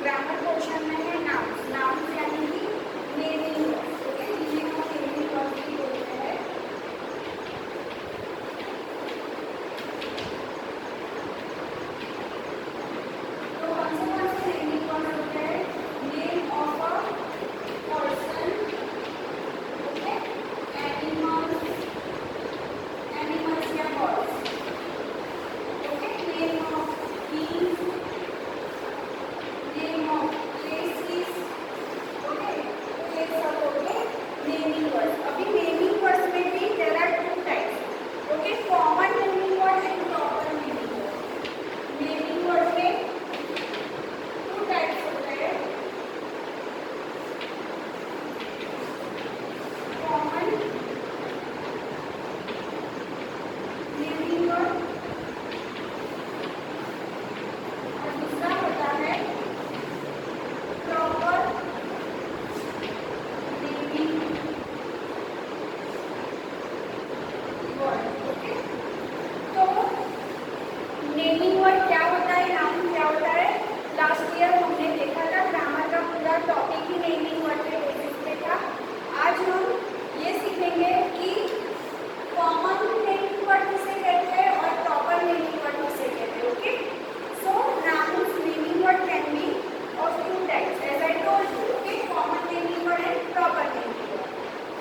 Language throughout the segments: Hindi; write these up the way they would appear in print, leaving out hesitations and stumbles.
ग्रामर पोर्शन में है नाउन्स। नाउन्स यानी कि नेमिंग वर्ड्स, ओके, जिन्हें हम नेमिंग वर्ड्स भी बोलते हैं। तो कौन से नेमिंग वर्ड्स होते हैं? Name of a person, okay, animals, animals या birds, okay, name of things, name of places, okay, तो ये सब हो गए नेमिंग वर्ड्स। अभी नेमिंग वर्ड्स में भी there are two types, okay, common naming word and proper naming word. Naming word में टू टाइप्स होते हैं, कॉमन नेमिंग वर्ड और दूसरा होता है प्रॉपर नेमिंग वर्ड, ओके। तो नेमिंग वर्ड क्या होता है, नाउन क्या होता है? लास्ट ईयर हमने देखा था, ग्रामर का पूरा टॉपिक ही नेमिंग वर्ड के बेसिस पे था। आज हम ये सीखेंगे कि कॉमन नेमिंग वर्ड किसे कहते हैं और प्रॉपर नेमिंग वर्ड किसे कहते हैं, okay. So nouns naming word can be of two types as I told you, okay, common naming word and proper naming word.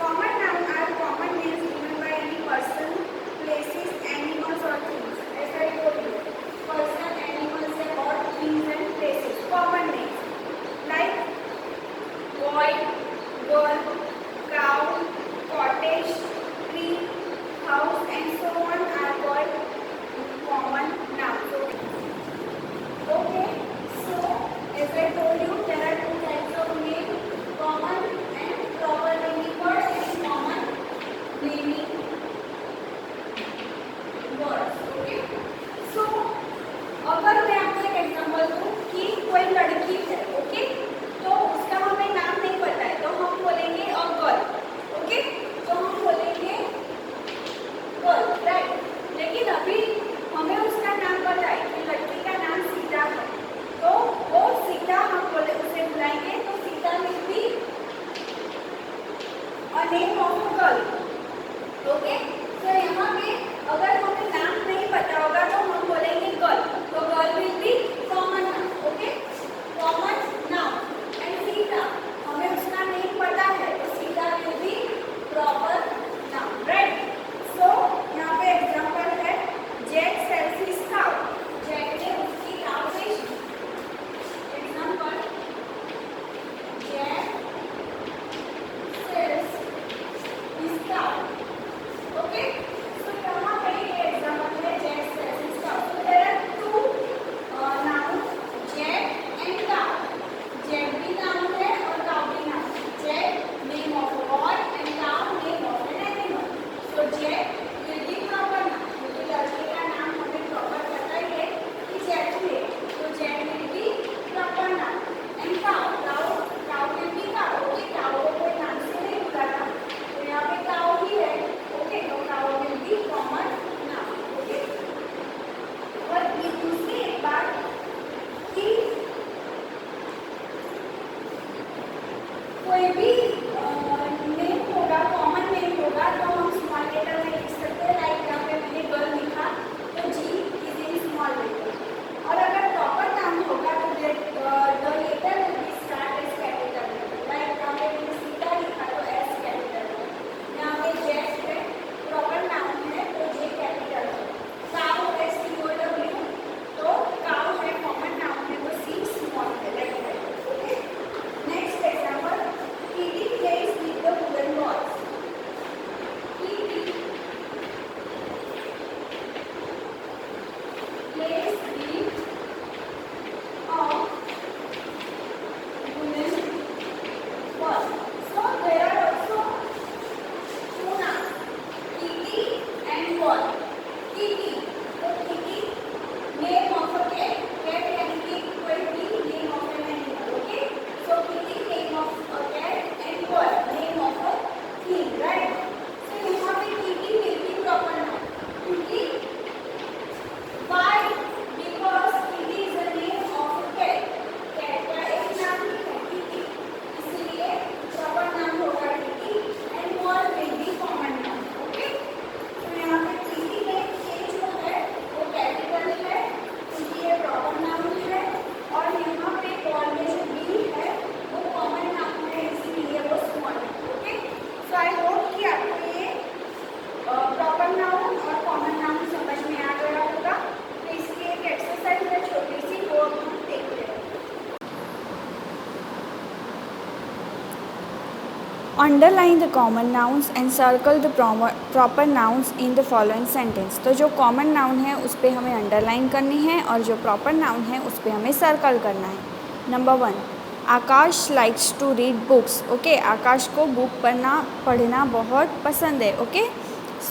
Common noun are common names given by any person, places, animals or things. As I told you, person, animals or things and places. Common names like boy, girl, cow, cottage, tree, house and so on are called underline the common nouns and circle the proper nouns in the following sentence. तो जो कॉमन नाउन है उस पर हमें अंडरलाइन करनी है और जो प्रॉपर नाउन है उस पर हमें सर्कल करना है। Number 1, Akash likes to read books. Okay, Akash को बुक पढ़ना बहुत पसंद है। Okay,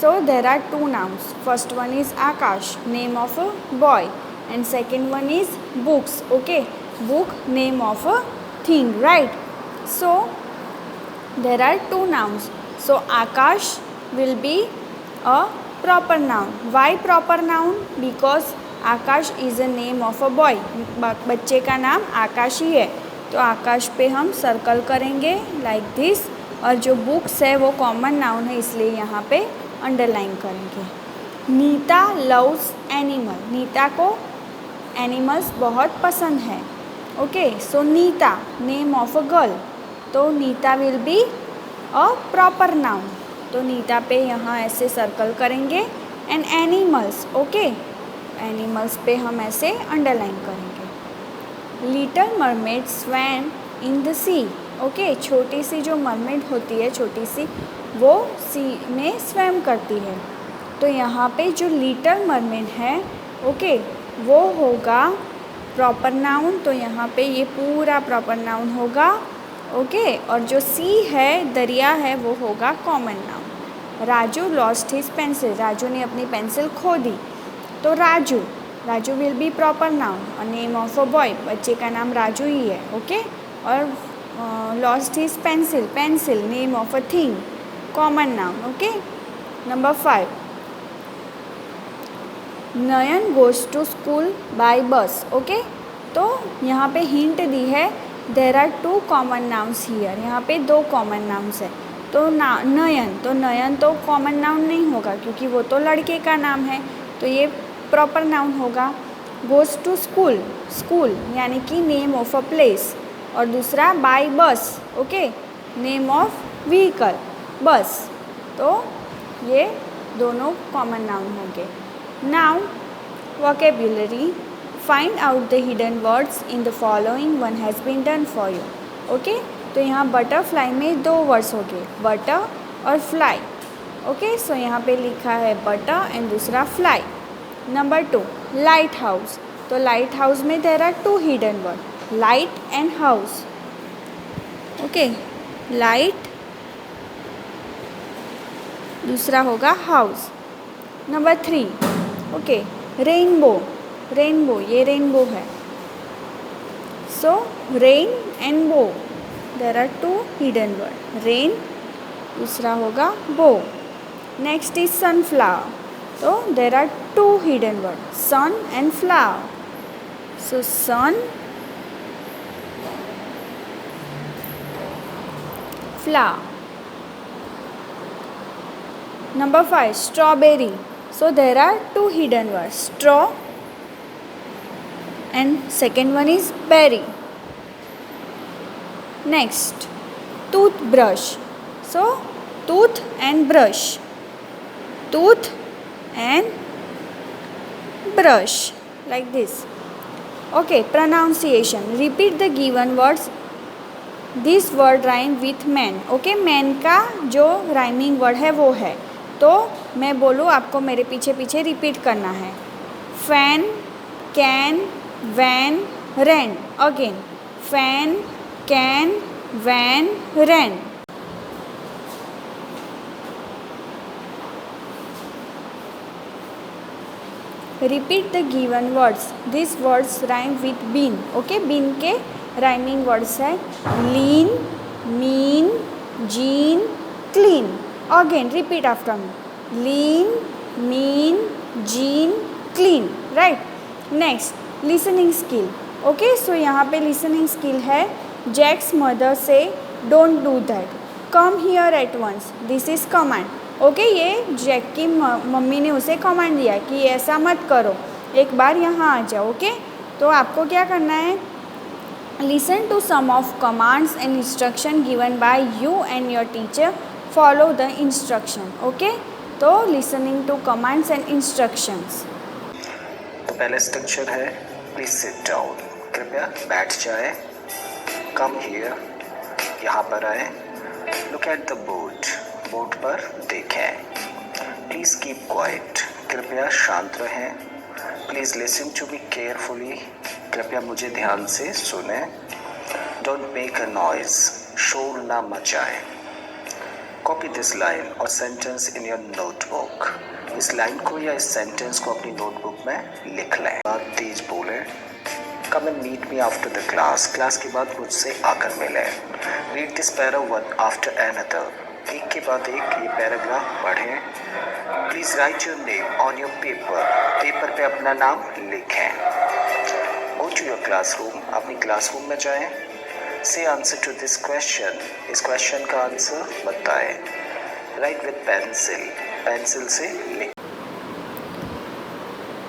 so there are 2 nouns. First one is Akash, name of a boy, and second one is books. Okay, book, name of a thing, right? So there are 2 nouns. So Akash will be a proper noun. Why proper noun? Because Akash is a name of a boy. बच्चे का नाम आकाश ही है, तो आकाश पे हम सर्कल करेंगे लाइक दिस। और जो बुक्स है वो कॉमन नाउन है, इसलिए यहाँ पे अंडरलाइन करेंगे। Nita loves animal. नीता को एनिमल्स बहुत पसंद है। Okay, so Neeta name of a girl, तो Neeta will be a proper noun. तो नीता पे यहाँ ऐसे सर्कल करेंगे। एंड एनिमल्स, ओके, एनिमल्स पे हम ऐसे अंडरलाइन करेंगे। Little mermaid swam in the sea. Okay, छोटी सी जो मरमेड होती है, छोटी सी, वो सी में स्वैम करती है। तो यहाँ पे जो लिटल मरमेड है, ओके, वो होगा प्रॉपर नाउन। तो यहाँ पे ये पूरा प्रॉपर नाउन होगा। ओके, और जो सी है, दरिया है, वो होगा common noun. Raju lost his pencil. Raju ने अपनी पेंसिल खो दी, तो Raju will be proper noun और नेम ऑफ अ बॉय। बच्चे का नाम राजू ही है। ओके, और lost his pencil name of a thing, common noun. Okay, number 5, Nayan goes to school by bus. Okay, तो यहाँ पे हिंट दी है, there are 2 common nouns here. यहाँ पे 2 कॉमन नाउन्स है। तो नयन तो कॉमन नाउन नहीं होगा, क्योंकि वो तो लड़के का नाम है, तो ये प्रॉपर नाउन होगा। गोज टू स्कूल यानी कि नेम ऑफ अ प्लेस, और दूसरा bye bus, okay, name of vehicle, बस। तो ये दोनों कॉमन नाउन होंगे। Now vocabulary, find out the hidden words in the following, one has been done for you. Okay, तो यहाँ बटरफ्लाई में 2 वर्ड्स हो गए, बटर और फ्लाई। ओके, सो यहाँ पे लिखा है बटर एंड दूसरा फ्लाई। Number 2, light house. तो लाइट हाउस में there are 2 hidden word, light and house. Okay, light, दूसरा होगा हाउस। नंबर 3, ओके, रेनबो, ये रेनबो है। So rain and bow, there are 2 hidden word, rain, दूसरा होगा बो। Next is sunflower. तो there are 2 hidden word, sun and flower. So sun, flower. Number 5, strawberry. So there are 2 hidden words, straw and second one is berry. Next, toothbrush. So tooth and brush, tooth and brush, like this. Okay, pronunciation. Repeat the given words. This word rhyme with man. Okay, man का जो rhyming word है वो है, तो मैं बोलूँ, आपको मेरे पीछे पीछे रिपीट करना है। Fan, can, van, ran. Again, fan, can, van, ran. Repeat the given words. This words rhyme with bean. Okay, bean के राइमिंग वर्ड्स है lean, mean, jean, clean. Again, repeat after me. Lean, mean, gene, clean. Right? Next, listening skill. Okay, so यहाँ पे listening skill है. Jack's mother say, don't do that. Come here at once. This is command. Okay, ये जैक की मम्मी ने उसे कमांड दिया कि ऐसा मत करो, एक बार यहाँ आ जाओ। ओके, तो आपको क्या करना है? Listen to some of commands and instruction given by you and your teacher. Follow the instruction. Okay, तो listening to commands and instructions. पहले स्ट्रक्चर है प्लीज सिट डाउन, कृपया बैठ जाए। कम हियर, यहाँ पर आए। Look at the board, board पर देखें। प्लीज कीप क्वाइट, कृपया शांत रहें। Please listen to me carefully, कृपया मुझे ध्यान से सुने। डोंट मेक अ नॉइज, शोर ना मचाएं। कॉपी दिस लाइन और सेंटेंस इन योर नोटबुक, इस लाइन को या इस सेंटेंस को अपनी नोटबुक में लिख लें। बात तेज बोलें। Come and meet me after the class, class के बाद मुझसे आकर मिलें। Read this para one after another, एक के बाद एक ये पैराग्राफ पढ़ें। Please write your name on your paper, paper पे अपना नाम लिखें। गो टू योर क्लासरूम, अपनी क्लासरूम में जाएं। Say answer to this question, इस क्वेश्चन का आंसर बताएं। राइट विद पेंसिल, पेंसिल से लिख।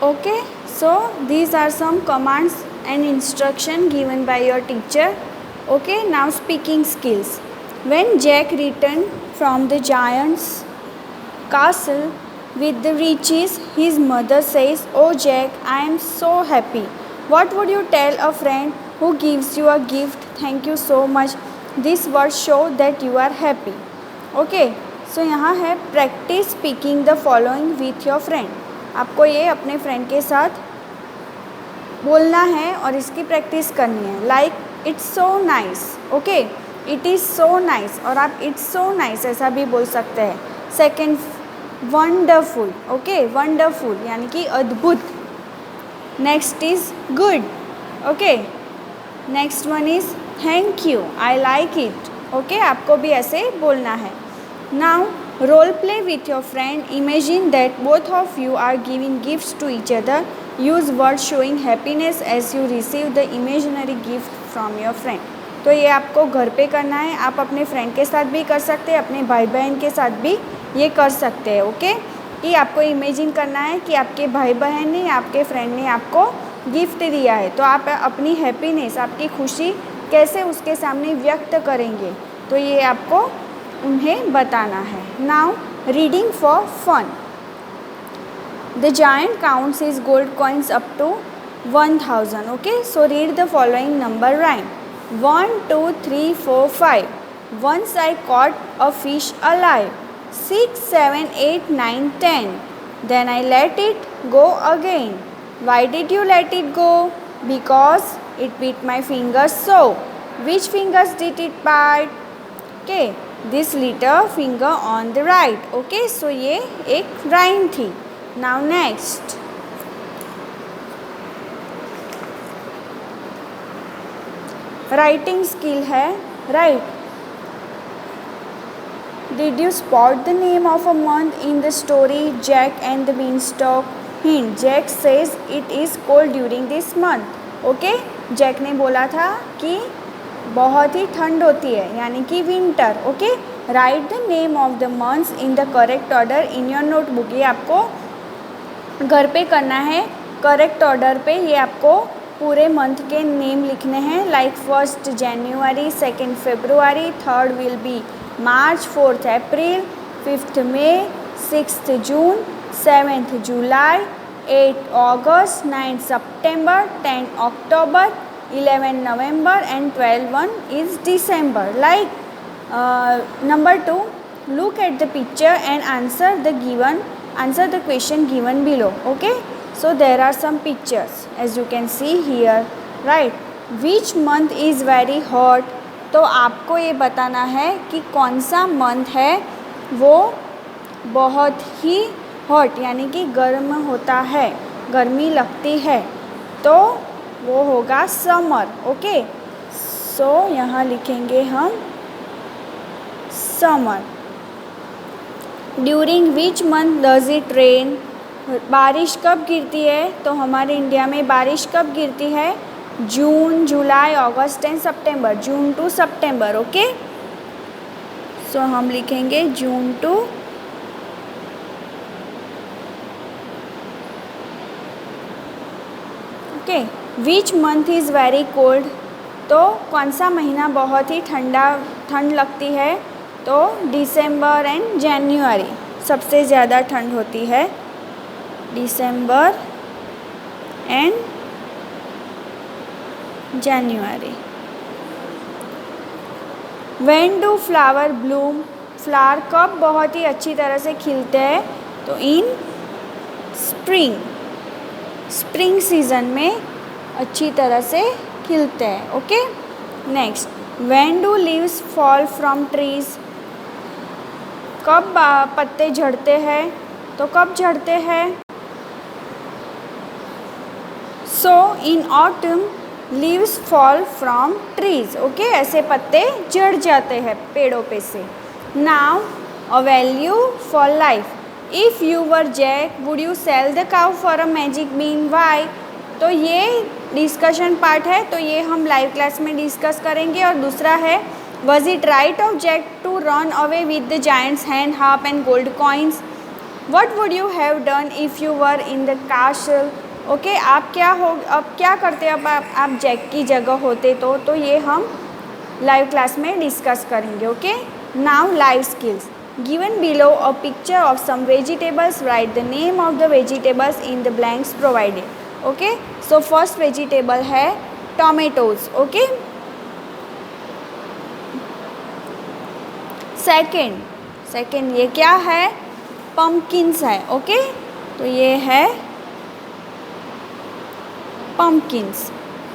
Okay, so these are some commands and instruction given by your teacher. Okay, now speaking skills. When Jack returned from the giant's castle with the riches, his mother says, "Oh Jack, I am so happy. What would you tell a friend who gives you a gift? Thank you so much. These words show that you are happy." Okay, so यहाँ है practice speaking the following with your friend. आपको ये अपने फ्रेंड के साथ बोलना है और इसकी प्रैक्टिस करनी है। Like it's so nice, okay, it is so nice, और आप इट्स सो नाइस ऐसा भी बोल सकते हैं। सेकेंड, वंडरफुल, ओके, वंडरफुल यानी कि अद्भुत। Next is good, okay. Next one is thank you, I like it, okay, आपको भी ऐसे बोलना है। Now role play with your friend. Imagine that both of you are giving gifts to each other. Use words showing happiness as you receive the imaginary gift from your friend. तो ये आपको घर पे करना है। आप अपने फ्रेंड के साथ भी कर सकते हैं, अपने भाई बहन के साथ भी ये कर सकते हैं, ओके। कि आपको इमेजिन करना है कि आपके भाई बहन ने, आपके फ्रेंड ने आपको गिफ्ट दिया है, तो आप अपनी हैप्पीनेस, आपकी खुशी कैसे उसके सामने व्यक्त करेंगे, तो ये आपको उन्हें बताना है। Now reading for fun. The giant counts his gold coins up to 1000, okay. So read the following number rhyme. 1 2 3 4 5। Once I caught a fish alive. 6 7 8 9 10। Then I let it go again. Why did you let it go? Because it bit my fingers so. Which fingers did it bite? Okay. This little finger on the right, okay, so ये एक राइम थी। Now next, राइटिंग स्किल है, right. Did you spot the name of a month in the story Jack and the Beanstalk? Hint, Jack says it is cold during this month, okay। Jack ने बोला था कि बहुत ही ठंड होती है, यानी कि winter, okay. Right the name of the months in the correct order in your notebook. ये आपको घर पे करना है, करेक्ट ऑर्डर पे। ये आपको पूरे मंथ के नेम लिखने हैं, like 1 January, 2 February, 3 will be March, 4 April, 5 May, 6 June, 7 July, 8 August, 9 September, 10 October, 11 November and 12 one is December. Like number 2, look at the picture and answer the question given below. Okay, so there are some pictures as you can see here, right? Which month is very hot? तो आपको ये बताना है कि कौन सा मंथ है वो बहुत ही हॉट यानी कि गर्म होता है, गर्मी लगती है, तो वो होगा समर, ओके। सो यहाँ लिखेंगे हम summer. During which month does it rain? बारिश कब गिरती है? तो हमारे इंडिया में बारिश कब गिरती है? जून, जुलाई, अगस्त एंड सितंबर, जून टू सितंबर, ओके। सो हम लिखेंगे जून to okay. Which month is very cold? तो कौन सा महीना बहुत ही ठंड लगती है? तो दिसंबर एंड जनवरी सबसे ज़्यादा ठंड होती है, दिसंबर एंड जनवरी। When do flower bloom, flower कब बहुत ही अच्छी तरह से खिलते हैं, तो इन स्प्रिंग, स्प्रिंग सीजन में अच्छी तरह से खिलते हैं। Okay, next, when do leaves fall from trees, कब पत्ते झड़ते हैं, तो कब झड़ते हैं, so in autumn leaves fall from trees. Okay, ऐसे पत्ते झड़ जाते हैं पेड़ों पे से। Now a value for life, if you were Jack would you sell the cow for a magic bean, why. तो ये डिस्कशन पार्ट है, तो ये हम लाइव क्लास में डिस्कस करेंगे। और दूसरा है, was it right of Jack to run away with the giant's hand half and gold coins, what would you have done if you were in the castle. Okay, आप क्या करते अब आप जैक की जगह होते तो ये हम लाइव क्लास में डिस्कस करेंगे। Okay, now live skills, given below a picture of some vegetables, write the name of the vegetables in the blanks provided. Okay, so first vegetable है टोमेटोज। ओके, सेकेंड ये क्या है, पम्पकिन्स है। ओके, तो ये है pumpkins.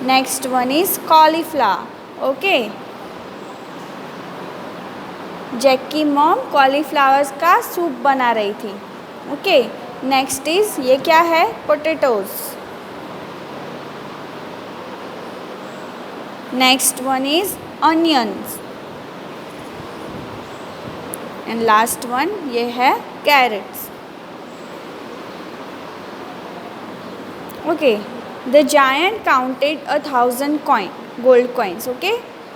Next one is cauliflower. Okay, Jack की मॉम कॉलीफ्लावर्स का सूप बना रही थी। ओके, नेक्स्ट इज, ये क्या है, potatoes. Next one is onions and last one ये है carrots. Okay, the giant counted 1000 gold coins. Okay,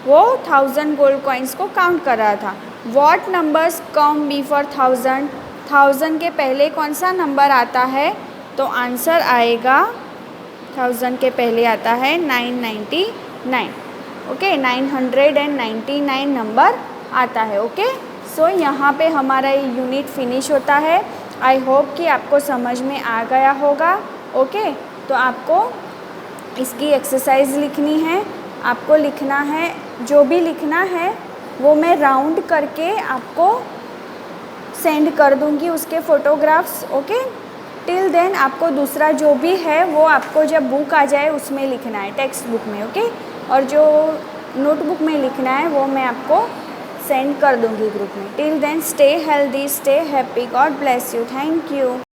वो 1000 गोल्ड कॉइन्स को काउंट कर रहा था। वॉट नंबर्स कम बिफोर 1000, 1000 के पहले कौन सा नंबर आता है, तो आंसर आएगा 1000 के पहले आता है 999। ओके, 999 नंबर आता है। ओके, सो यहाँ पे हमारा ये यूनिट फिनिश होता है। आई होप कि आपको समझ में आ गया होगा। ओके, तो आपको इसकी एक्सरसाइज लिखनी है, आपको लिखना है, जो भी लिखना है वो मैं राउंड करके आपको सेंड कर दूंगी उसके फ़ोटोग्राफ्स। ओके, टिल देन आपको दूसरा जो भी है वो आपको जब बुक आ जाए उसमें लिखना है, टेक्स्ट बुक में। ओके, और जो नोटबुक में लिखना है वो मैं आपको सेंड कर दूंगी ग्रुप में। Till then stay healthy, stay happy, God bless you, thank you.